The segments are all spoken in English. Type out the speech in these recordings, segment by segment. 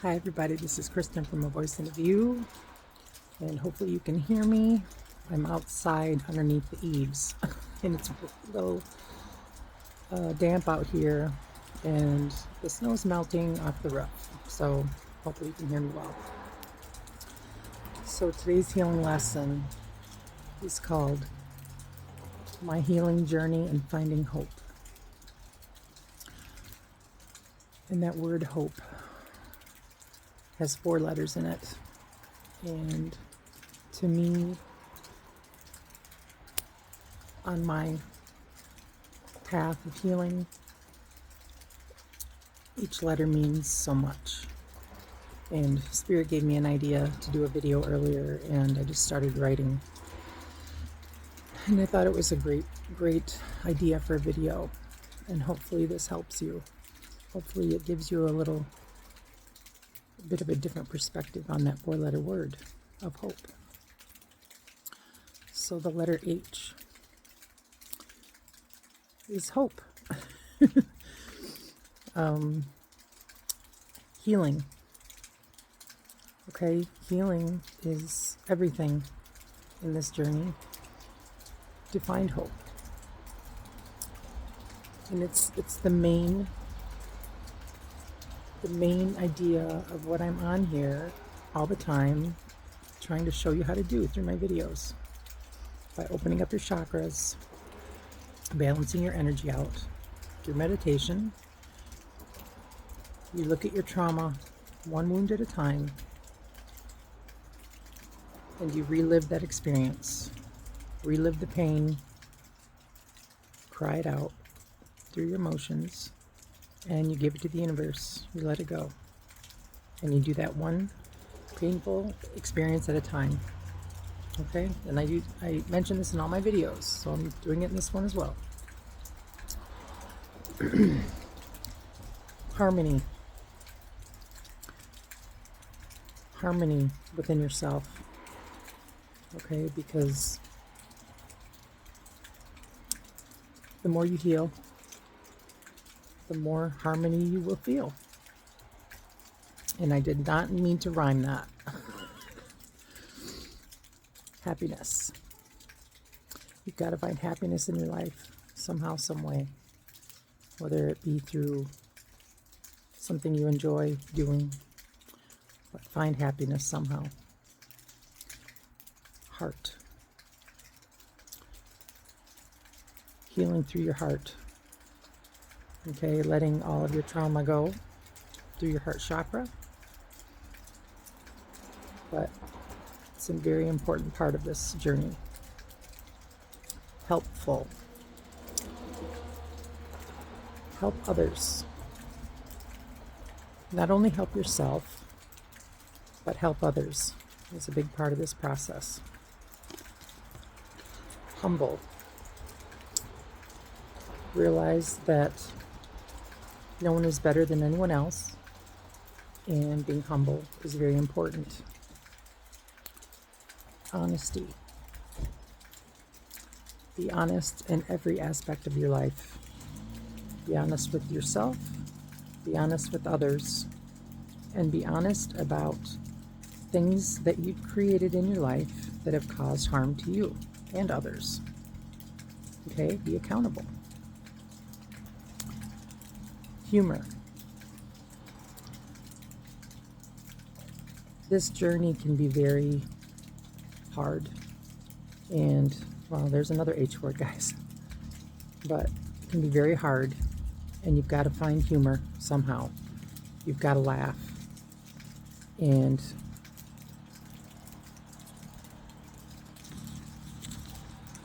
Hi everybody, this is Kristen from A Voice and a View, and hopefully you can hear me. I'm outside underneath the eaves, and it's a little damp out here, and the snow's melting off the roof, so hopefully you can hear me well. So today's healing lesson is called My Healing Journey and Finding Hope. And that word hope has 4 letters in it, and to me, on my path of healing, each letter means so much. And Spirit gave me an idea to do a video earlier, and I just started writing, and I thought it was a great idea for a video, and hopefully this helps you. Hopefully it gives you a bit of a different perspective on that 4-letter word of hope. So the letter H is hope. Healing. Okay, healing is everything in this journey to find hope. And it's the main idea of what I'm on here all the time, trying to show you how to do through my videos. By opening up your chakras, balancing your energy out through meditation. You look at your trauma one wound at a time, and you relive that experience. Relive the pain, cry it out through your emotions, and you give it to the universe. You let it go. And you do that one painful experience at a time. Okay? And I mention this in all my videos, so I'm doing it in this one as well. Harmony. Harmony within yourself. Okay? Because the more you heal, the more harmony you will feel. And I did not mean to rhyme that. Happiness. You've got to find happiness in your life somehow, some way. Whether it be through something you enjoy doing, but find happiness somehow. Heart. Healing through your heart. Okay, letting all of your trauma go through your heart chakra. But it's a very important part of this journey. Helpful. Help others. Not only help yourself, but help others is a big part of this process. Humble. Realize that no one is better than anyone else, and being humble is very important. Honesty. Be honest in every aspect of your life. Be honest with yourself, be honest with others, and be honest about things that you've created in your life that have caused harm to you and others. Okay, be accountable. Humor. This journey can be very hard, and well, there's another H word, guys, but it can be very hard, and you've got to find humor somehow. You've got to laugh, and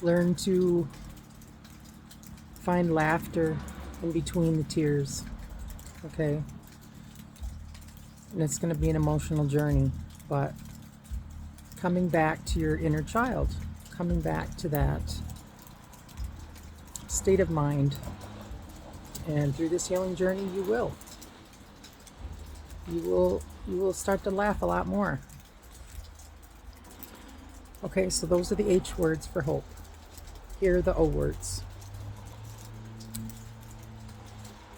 learn to find laughter in between the tears. Okay? And it's going to be an emotional journey, but coming back to your inner child, coming back to that state of mind, and through this healing journey you will start to laugh a lot more. Okay, so those are the H words for hope. Here are the O words.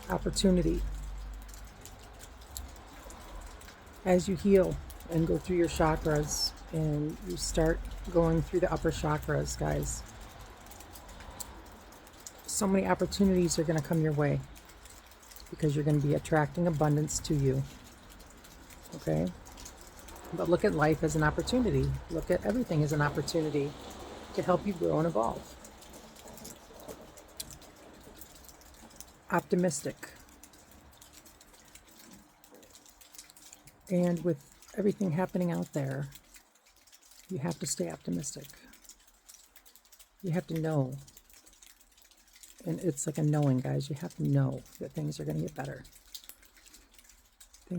Opportunity. As you heal and go through your chakras and you start going through the upper chakras, guys, so many opportunities are going to come your way because you're going to be attracting abundance to you. Okay? But look at life as an opportunity. Look at everything as an opportunity to help you grow and evolve. Optimistic. And with everything happening out there, you have to stay optimistic. You have to know. And it's like a knowing, guys. You have to know that things are going to get better.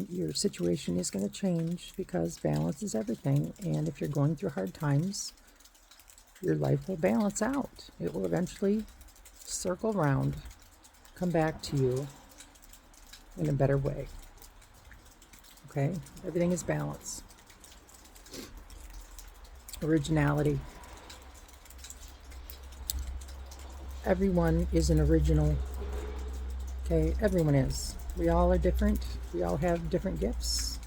Your situation is going to change because balance is everything. And if you're going through hard times, your life will balance out. It will eventually circle around, come back to you in a better way. Okay? Everything is balance. Originality. Everyone is an original. Okay? Everyone is. We all are different. We all have different gifts.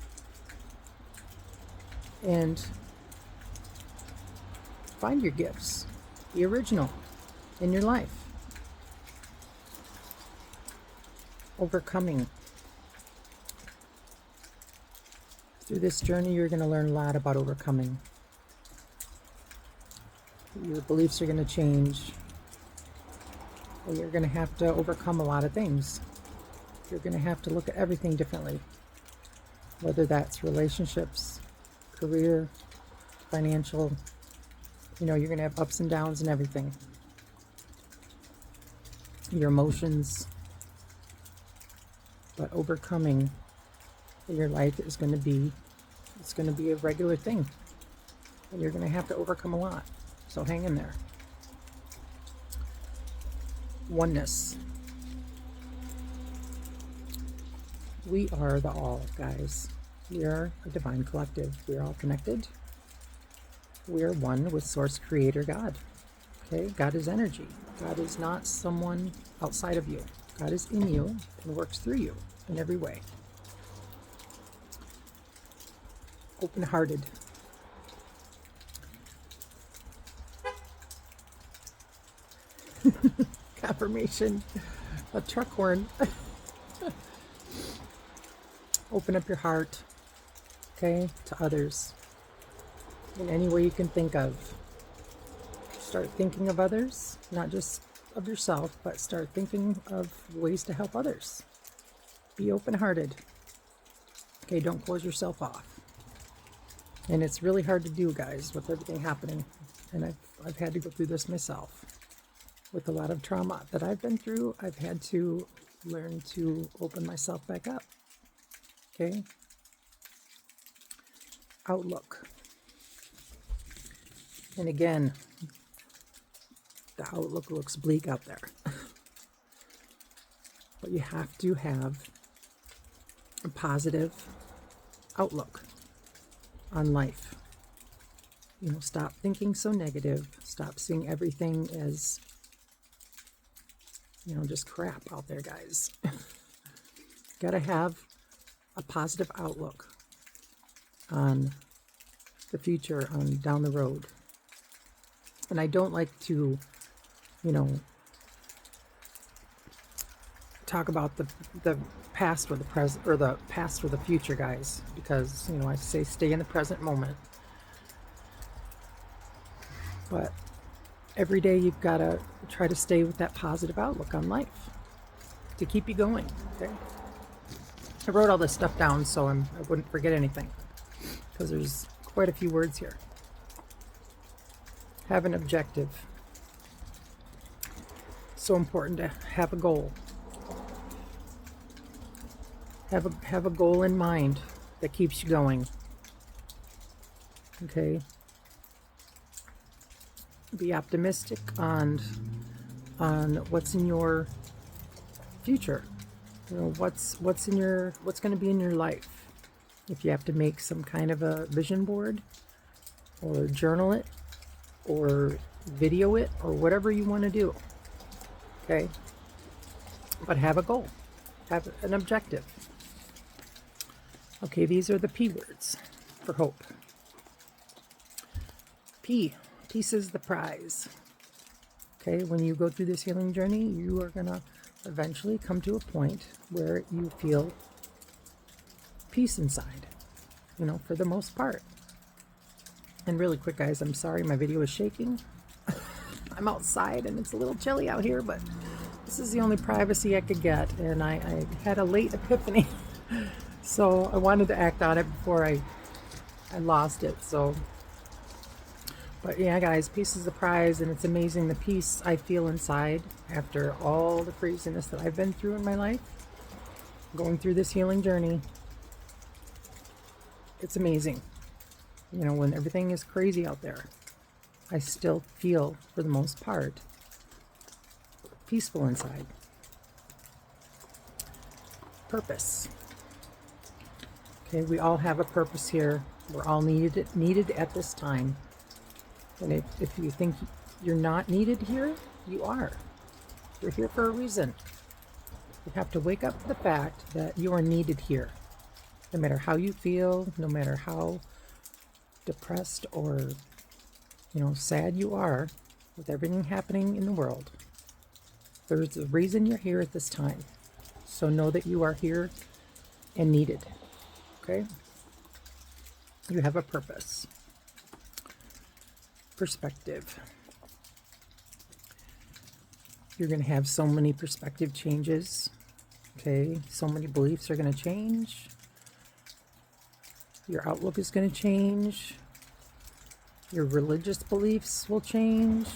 And find your gifts. Be original in your life. Overcoming. Through this journey, you're going to learn a lot about overcoming. Your beliefs are going to change. And you're going to have to overcome a lot of things. You're going to have to look at everything differently. Whether that's relationships, career, financial. You know, you're going to have ups and downs and everything. Your emotions. But overcoming in your life is going to be, it's going to be a regular thing. And you're going to have to overcome a lot. So hang in there. Oneness. We are the all, guys. We are a divine collective. We are all connected. We are one with Source Creator God. Okay? God is energy. God is not someone outside of you. God is in you and works through you in every way. Open-hearted. Confirmation. A truck horn. Open up your heart, okay, to others in any way you can think of. Start thinking of others, not just of yourself, but start thinking of ways to help others. Be open-hearted. Okay, don't close yourself off. And it's really hard to do, guys, with everything happening. And I've had to go through this myself. With a lot of trauma that I've been through, I've had to learn to open myself back up. Okay? Outlook. And again, the outlook looks bleak out there. But you have to have a positive outlook on life. You know, stop thinking so negative. Stop seeing everything as, you know, just crap out there, guys. Gotta have a positive outlook on the future, on down the road. And I don't like to, you know, talk about the past or the present, or the past or the future, guys, because, you know, I say stay in the present moment. But every day you've got to try to stay with that positive outlook on life to keep you going. Okay? I wrote all this stuff down so I wouldn't forget anything, because there's quite a few words here. Have an objective. So important to have a goal. Have a goal in mind that keeps you going. Okay? Be optimistic on what's in your future. You know, what's going to be in your life. If you have to make some kind of a vision board, or journal it, or video it, or whatever you want to do. Okay? But have a goal. Have an objective. Okay, these are the P words for hope. P, peace is the prize. Okay, when you go through this healing journey, you are going to eventually come to a point where you feel peace inside, you know, for the most part. And really quick, guys, I'm sorry my video is shaking. I'm outside and it's a little chilly out here, but this is the only privacy I could get, and I had a late epiphany. So I wanted to act on it before I lost it. So, but yeah, guys, peace is the prize, and it's amazing the peace I feel inside after all the craziness that I've been through in my life, going through this healing journey. It's amazing. You know, when everything is crazy out there, I still feel, for the most part, peaceful inside. Purpose. Okay, we all have a purpose here. We're all needed at this time. And if you think you're not needed here, you are. You're here for a reason. You have to wake up to the fact that you are needed here. No matter how you feel, no matter how depressed or, you know, sad you are with everything happening in the world, there's a reason you're here at this time. So know that you are here and needed. Okay? You have a purpose. Perspective. You're going to have so many perspective changes. Okay? So many beliefs are going to change. Your outlook is going to change. Your religious beliefs will change.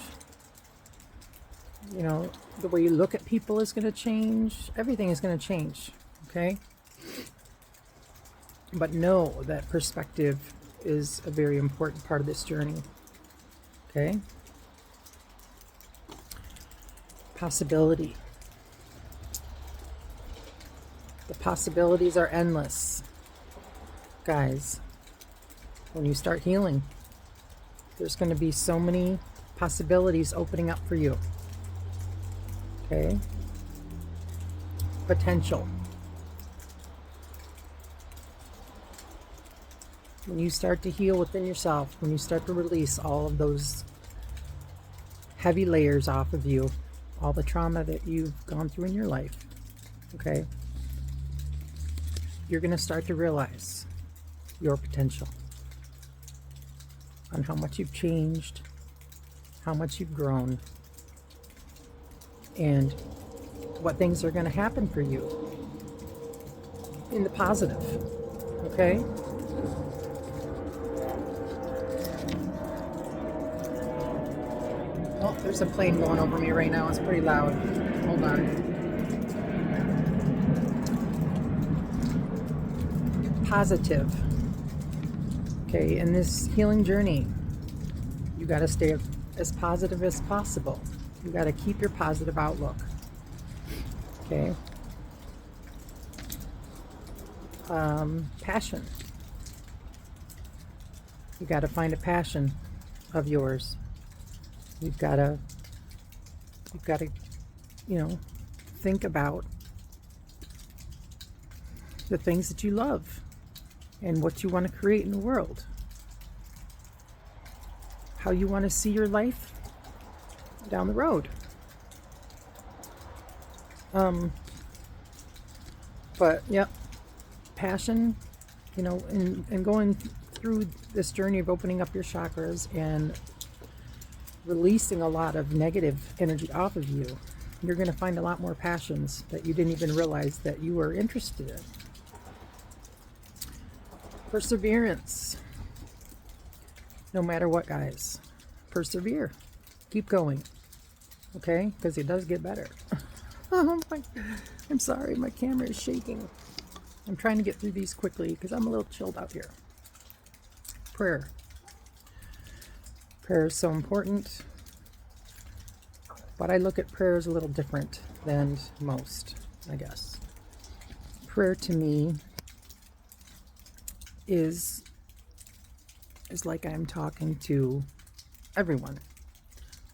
You know, the way you look at people is going to change. Everything is going to change. Okay? But know that perspective is a very important part of this journey. Okay? Possibility. The possibilities are endless. Guys, when you start healing, there's going to be so many possibilities opening up for you. Okay? Potential. When you start to heal within yourself, when you start to release all of those heavy layers off of you, all the trauma that you've gone through in your life, okay, you're going to start to realize your potential on how much you've changed, how much you've grown, and what things are going to happen for you in the positive, okay? Oh, there's a plane going over me right now. It's pretty loud. Hold on. Positive. Okay, in this healing journey, you got to stay as positive as possible. You got to keep your positive outlook. Okay. Passion. You got to find a passion of yours. You've got to, you know, think about the things that you love and what you want to create in the world. How you want to see your life down the road. But yeah, passion, you know, and going through this journey of opening up your chakras and releasing a lot of negative energy off of you, you're going to find a lot more passions that you didn't even realize that you were interested in. Perseverance. No matter what, guys, persevere. Keep going. Okay? Because it does get better. Oh my, I'm sorry, my camera is shaking. I'm trying to get through these quickly because I'm a little chilled out here. Prayer. Prayer is so important, but I look at prayer as a little different than most, I guess. Prayer to me is like I'm talking to everyone.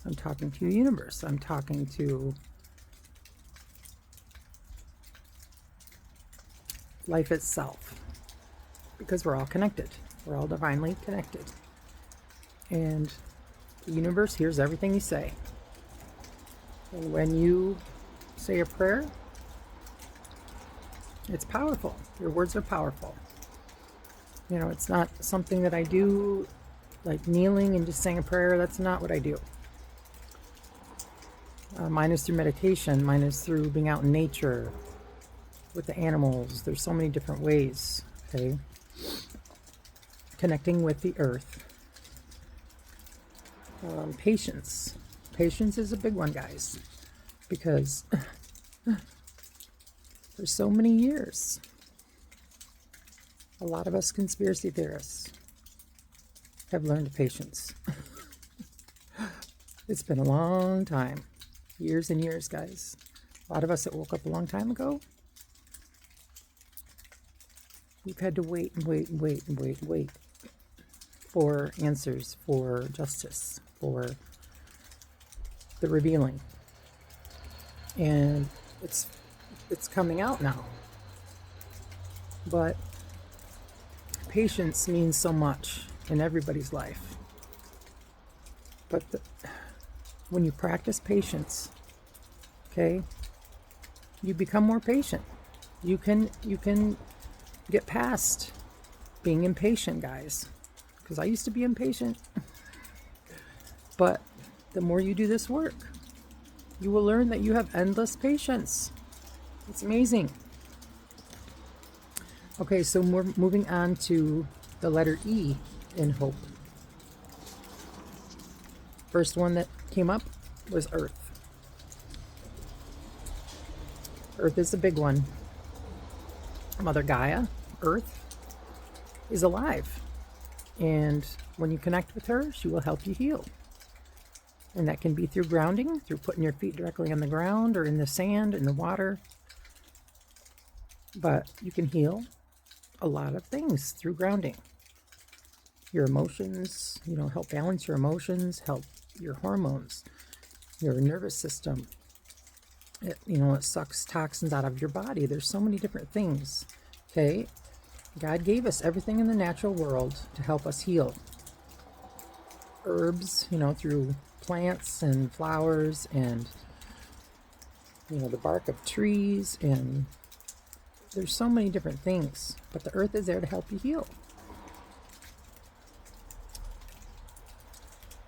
I'm talking to the universe. I'm talking to life itself. because we're all connected. We're all divinely connected. And the universe hears everything you say. And when you say a prayer, it's powerful. Your words are powerful. You know, it's not something that I do like kneeling and just saying a prayer. That's not what I do. Mine is through meditation. Mine is through being out in nature with the animals. There's so many different ways, okay? Connecting with the earth. Patience. Patience is a big one, guys, because for so many years, a lot of us conspiracy theorists have learned patience. It's been a long time. Years and years, guys. A lot of us that woke up a long time ago, we've had to wait and wait and wait and wait and wait for answers, for justice, for the revealing. And it's coming out now. But patience means so much in everybody's life. But when you practice patience, okay, you become more patient. You can get past being impatient, guys. Because I used to be impatient. But the more you do this work, you will learn that you have endless patience. It's amazing. Okay, so we're moving on to the letter E in hope. First one that came up was Earth. Earth is a big one. Mother Gaia, Earth, is alive. And when you connect with her, she will help you heal. And that can be through grounding, through putting your feet directly on the ground or in the sand, in the water. But you can heal a lot of things through grounding. Your emotions, help balance your emotions, help your hormones, your nervous system. It sucks toxins out of your body. There's so many different things, okay? God gave us everything in the natural world to help us heal. Herbs, through plants and flowers and, the bark of trees, and there's so many different things. But the earth is there to help you heal.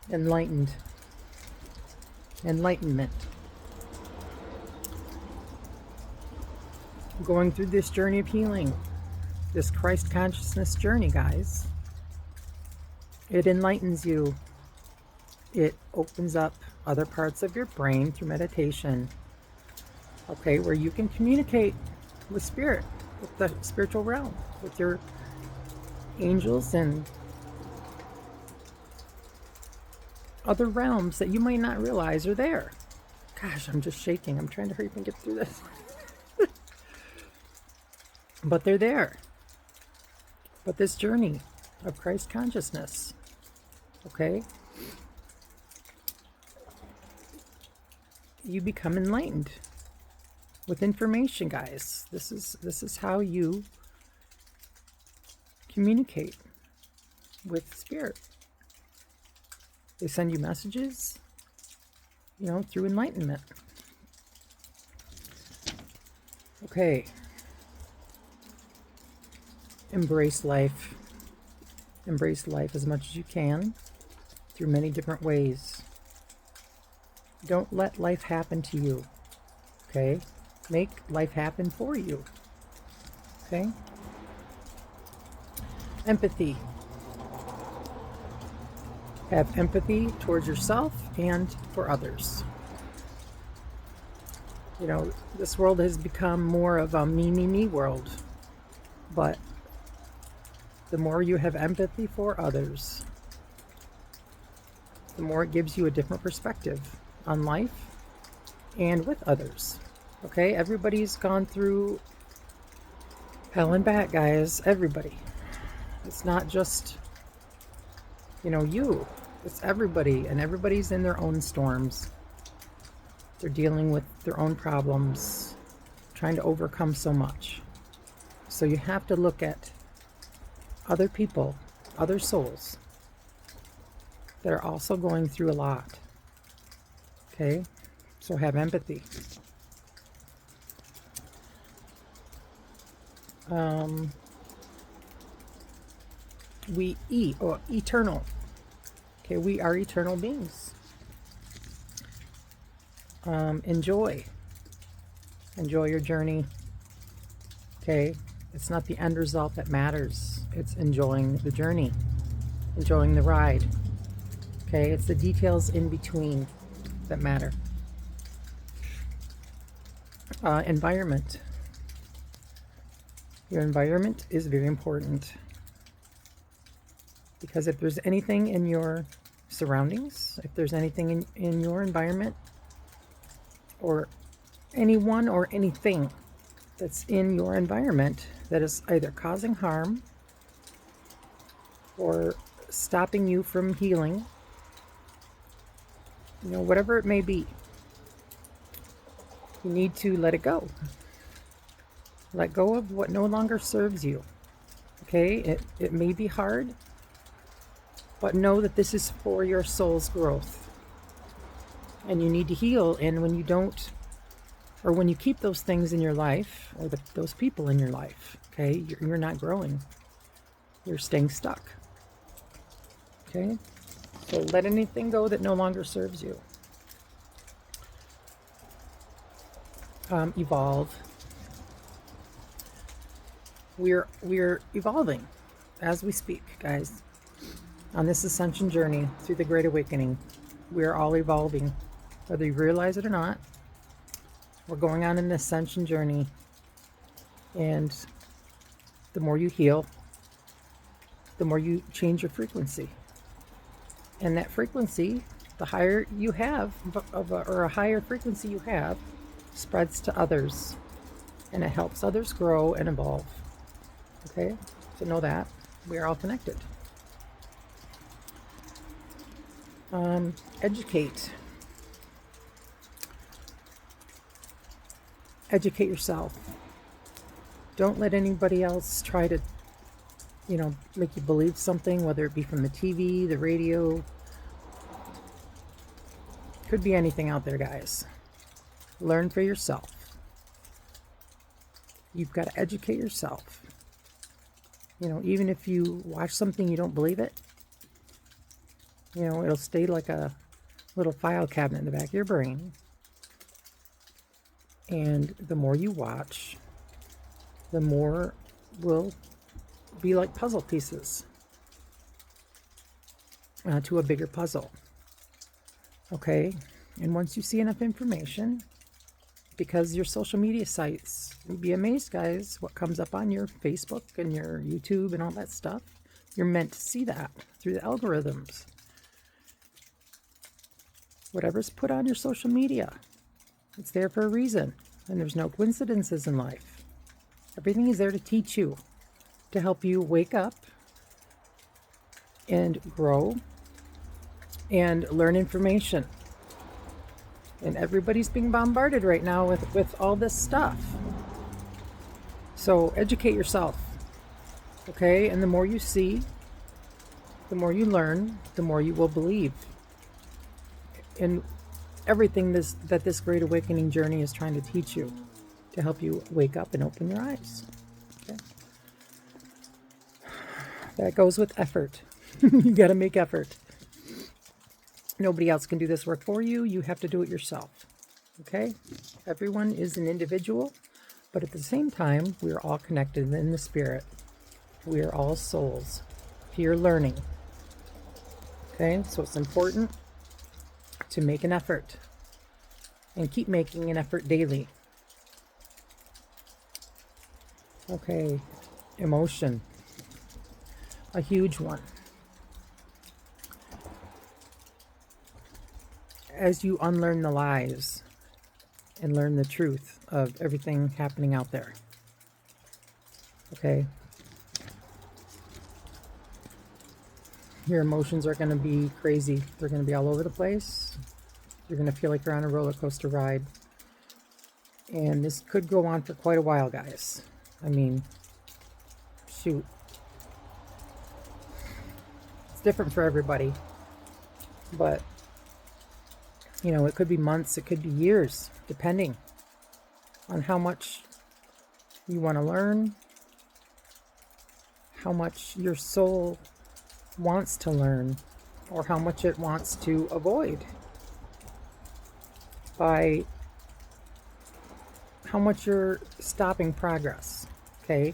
Enlightenment. Going through this journey of healing, this Christ consciousness journey, guys, it enlightens you. It opens up other parts of your brain through meditation, okay, where you can communicate with spirit, with the spiritual realm, with your angels and other realms that you might not realize are there. Gosh, I'm just shaking. I'm trying to hurry up and get through this. But they're there. But this journey of Christ consciousness, okay, you become enlightened with information, guys. This is how you communicate with spirit. They send you messages, through enlightenment. Okay. Embrace life. Embrace life as much as you can through many different ways. Don't let life happen to you. Okay? Make life happen for you. Okay? Empathy. Have empathy towards yourself and for others. This world has become more of a me world. But the more you have empathy for others, the more it gives you a different perspective on life and with others. Okay? Everybody's gone through hell and back, guys. Everybody. It's not just, you. It's everybody, and everybody's in their own storms. They're dealing with their own problems, trying to overcome so much. So you have to look at other people, other souls that are also going through a lot. Okay? So have empathy. We eat, or eternal. Okay, we are eternal beings. Enjoy your journey. Okay, it's not the end result that matters. It's enjoying the journey, enjoying the ride. Okay, it's the details in between that matter. Environment. Your environment is very important, because if there's anything in your surroundings, if there's anything in your environment, or anyone or anything that's in your environment that is either causing harm or stopping you from healing, whatever it may be, you need to let it go. Let go of what no longer serves you. Okay, it may be hard, but know that this is for your soul's growth. And you need to heal, and when you don't, or when you keep those things in your life, or those people in your life, okay, you're not growing. You're staying stuck. Okay, so let anything go that no longer serves you. Evolve. We're evolving as we speak, guys. On this ascension journey through the Great Awakening, we're all evolving, whether you realize it or not. We're going on an ascension journey, and the more you heal, the more you change your frequency. And that frequency, the higher you have, or a higher frequency you have, spreads to others, and it helps others grow and evolve. Okay, so know that we are all connected. Educate yourself. Don't let anybody else try to, make you believe something, whether it be from the TV, the radio. Could be anything out there, guys. Learn for yourself. You've got to educate yourself. Even if you watch something, you don't believe it, it'll stay like a little file cabinet in the back of your brain. And the more you watch, the more will be like puzzle pieces to a bigger puzzle. Okay? And once you see enough information, because your social media sites, you'd be amazed, guys, what comes up on your Facebook and your YouTube and all that stuff. You're meant to see that through the algorithms. Whatever's put on your social media, it's there for a reason. And there's no coincidences in life. Everything is there to teach you, to help you wake up and grow and learn information. And everybody's being bombarded right now with all this stuff. So educate yourself. Okay? And the more you see, the more you learn, the more you will believe in everything that this Great Awakening journey is trying to teach you, to help you wake up and open your eyes. Okay? That goes with effort. You got to make effort. Nobody else can do this work for you. You have to do it yourself. Okay? Everyone is an individual, but at the same time, we are all connected in the spirit. We are all souls here learning. Okay? So it's important to make an effort and keep making an effort daily. Okay, emotion, a huge one. As you unlearn the lies and learn the truth of everything happening out there. Okay? Your emotions are going to be crazy. They're going to be all over the place. You're going to feel like you're on a roller coaster ride. And this could go on for quite a while, guys. I mean, shoot. different for everybody. But, you know, it could be months, it could be years, depending on how much you want to learn, how much your soul wants to learn, or how much it wants to avoid, by how much you're stopping progress, okay?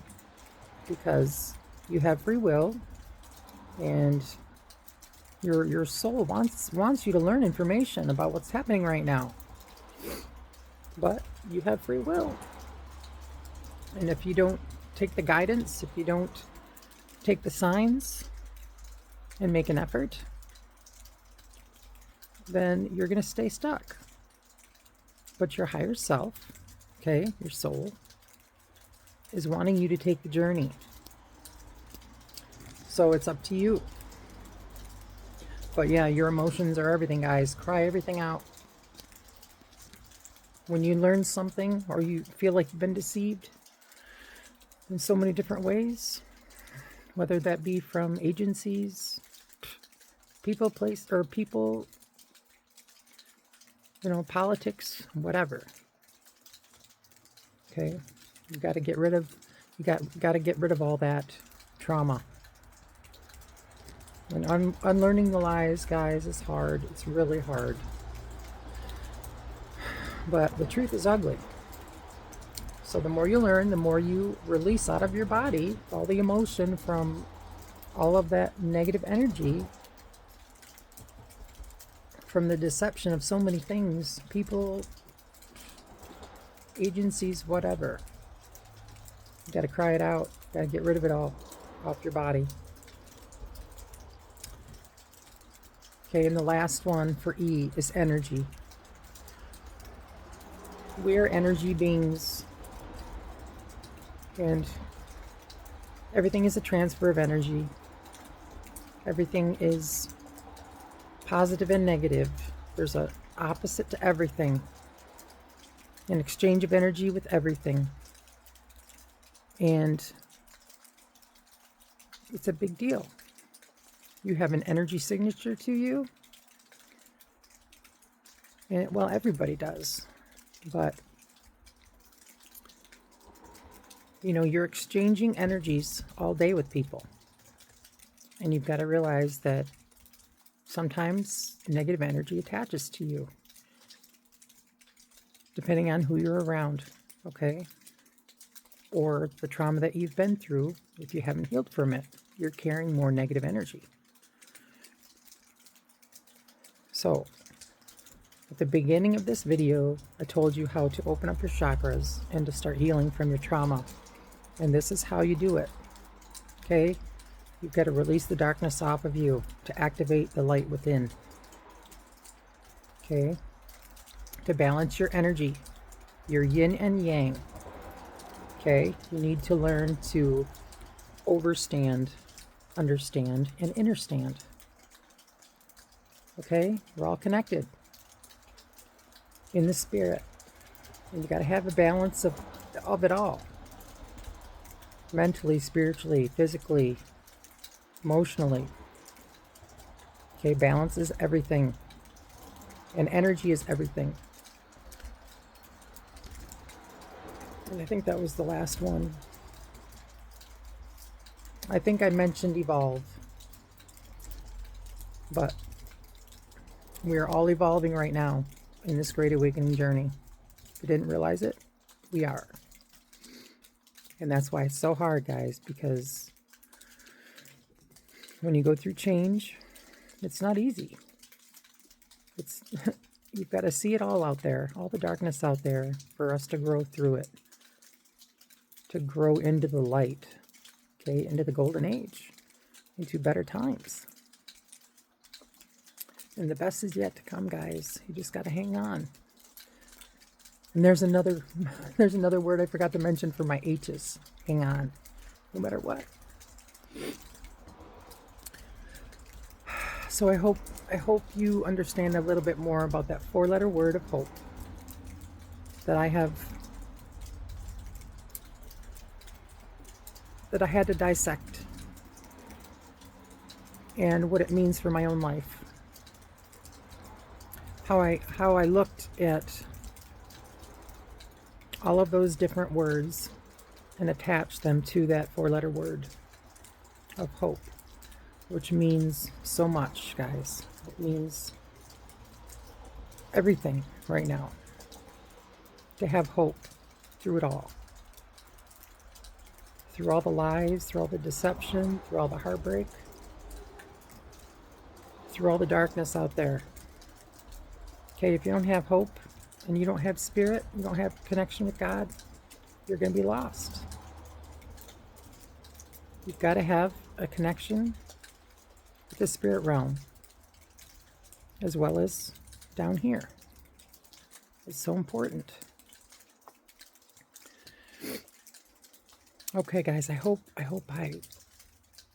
Because you have free will, and your soul wants you to learn information about what's happening right now. But you have free will. And if you don't take the guidance, if you don't take the signs and make an effort, then you're going to stay stuck. But your higher self, okay, your soul, is wanting you to take the journey. So it's up to you. But yeah, your emotions are everything, guys. Cry everything out. When you learn something, or you feel like you've been deceived in so many different ways, whether that be from agencies, people, you know, politics, whatever. Okay, you got to get rid of, got to get rid of all that trauma. And unlearning the lies, guys, is hard. It's really hard. But the truth is ugly. So the more you learn, the more you release out of your body all the emotion from all of that negative energy, from the deception of so many things, people, agencies, whatever. You got to cry it out. Got to get rid of it all off your body. Okay, and the last one for E is energy. We're energy beings, and everything is a transfer of energy. Everything is positive and negative. There's an opposite to everything. An exchange of energy with everything. And it's a big deal. You have an energy signature to you. And well, everybody does. But, you know, you're exchanging energies all day with people. And you've got to realize that sometimes negative energy attaches to you, depending on who you're around, okay? Or the trauma that you've been through. If you haven't healed from it, you're carrying more negative energy. So, at the beginning of this video, I told you how to open up your chakras and to start healing from your trauma. And this is how you do it, okay? You've got to release the darkness off of you to activate the light within, okay? To balance your energy, your yin and yang, okay? You need to learn to overstand, understand, and understand, okay? We're all connected in the spirit, and you got to have a balance of it all, mentally, spiritually, physically, emotionally. Okay, balance is everything, and energy is everything. And I think that was the last one. I think I mentioned evolve, but we are all evolving right now in this great awakening journey. If you didn't realize it, we are. And that's why it's so hard, guys, because when you go through change, it's not easy. It's you've got to see it all out there, all the darkness out there, for us to grow through it, to grow into the light, okay, into the golden age, into better times. And the best is yet to come, guys. You just got to hang on. And there's another word I forgot to mention for my H's. Hang on, no matter what. So I hope you understand a little bit more about that 4-letter word of hope that I had to dissect. and what it means for my own life. How I looked at all of those different words and attached them to that 4-letter word of hope, which means so much, guys. It means everything right now. To have hope through it all. Through all the lies, through all the deception, through all the heartbreak, through all the darkness out there. Okay, if you don't have hope and you don't have spirit, you don't have connection with God, you're going to be lost. You've got to have a connection with the spirit realm as well as down here. It's so important. Okay, guys, I hope I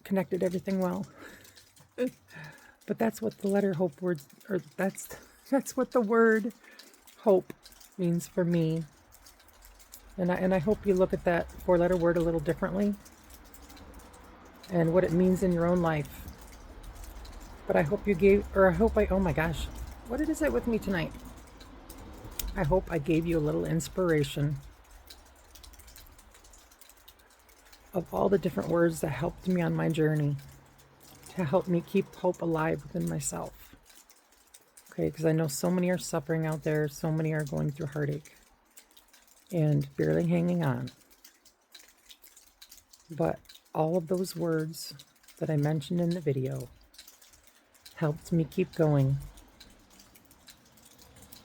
connected everything well. But that's what the letter hope words, or that's what the word hope means for me. And I hope you look at that 4-letter word a little differently and what it means in your own life. But I hope you gave, or I hope I, oh my gosh, what is it with me tonight? I hope I gave you a little inspiration of all the different words that helped me on my journey to help me keep hope alive within myself. Okay, because I know so many are suffering out there, so many are going through heartache and barely hanging on. But all of those words that I mentioned in the video helped me keep going.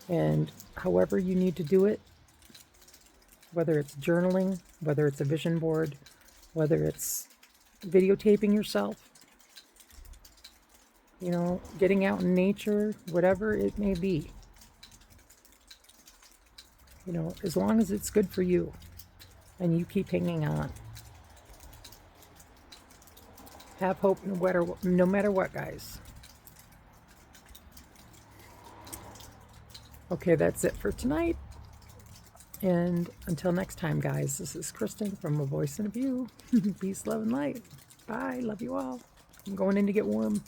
And however you need to do it, whether it's journaling, whether it's a vision board, whether it's videotaping yourself, you know, getting out in nature, whatever it may be, you know, as long as it's good for you and you keep hanging on. Have hope no matter what, guys. Okay, that's it for tonight. And until next time, guys, this is Kristen from A Voice and a View. Peace, love, and light. Bye. Love you all. I'm going in to get warm.